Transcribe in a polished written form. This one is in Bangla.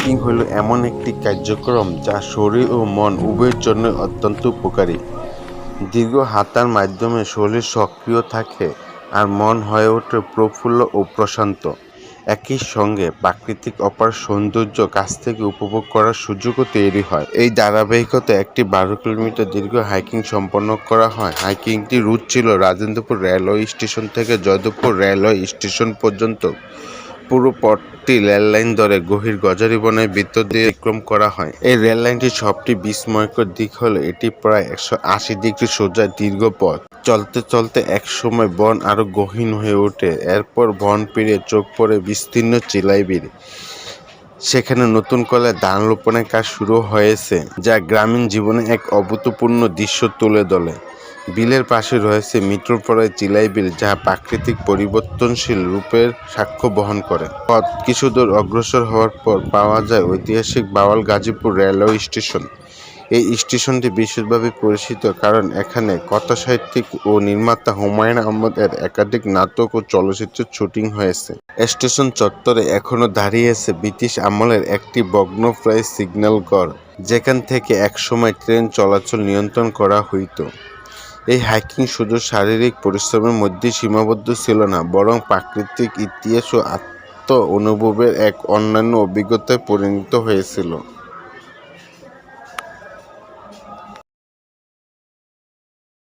হাইকিং হলো এমন একটি কার্যক্রম যা শরীর ও মন উভয়ের জন্য অত্যন্ত উপকারী। দীর্ঘ হাঁটার মাধ্যমে শরীর সক্রিয় থাকে আর মন হয়ে ওঠে প্রফুল্ল ও প্রশান্ত। একই সঙ্গে প্রাকৃতিক অপার সৌন্দর্য কাছ থেকে উপভোগ করার সুযোগও তৈরি হয়। এই ধারাবাহিকতায় একটি 12 কিলোমিটার দীর্ঘ হাইকিং সম্পন্ন করা হয়। হাইকিংটির রুট ছিল রাজেন্দ্রপুর রেলওয়ে স্টেশন থেকে জয়দেবপুর রেলওয়ে স্টেশন পর্যন্ত। পুরো পথটি রেললাইন ধরে গভীর গজারি বনের ভিতর দিয়ে অতিক্রম করা হয়। এই রেললাইনটির সবচেয়ে বিস্ময়কর দিক হলো এটি প্রায় 180 ডিগ্রি সোজা দীর্ঘ পথ। চলতে চলতে একসময় বন আরো গহীন হয়ে ওঠে। এরপর বন পেরিয়ে চোখ পড়ে বিস্তীর্ণ চিলাইবিড়ি। সেখানে নতুন করে ধান রোপণের কাজ শুরু হয়েছে, যা গ্রামীণ জীবনে এক অভূতপূর্ণ দৃশ্য তুলে ধরে। বিলের পাশে রয়েছে মৃত্যুপ্রায় চিলাই বিল, যা প্রাকৃতিক পরিবর্তনশীল রূপের সাক্ষ্য বহন করে। পথ কিছু দূর অগ্রসর হওয়ার পর পাওয়া যায় ঐতিহাসিক বাওয়াল গাজীপুর রেলওয়ে স্টেশন। এই স্টেশনটি বিশেষভাবে পরিচিত কারণ এখানে কথাসাহিত্যিক ও নির্মাতা হুমায়ুন আহমেদের একাধিক নাটক ও চলচ্চিত্রের শুটিং হয়েছে। স্টেশন চত্বরে এখনও দাঁড়িয়ে আছে ব্রিটিশ আমলের একটি ভগ্নপ্রায় সিগন্যাল ঘর, যেখান থেকে একসময় ট্রেন চলাচল নিয়ন্ত্রণ করা হইত। এই হাইকিং শুধু শারীরিক পরিশ্রমের মধ্যেই সীমাবদ্ধ ছিল না, বরং প্রাকৃতিক ইতিহাস ও আত্ম অনুভবের এক অনন্য অভিজ্ঞতায় পরিণত হয়েছিল।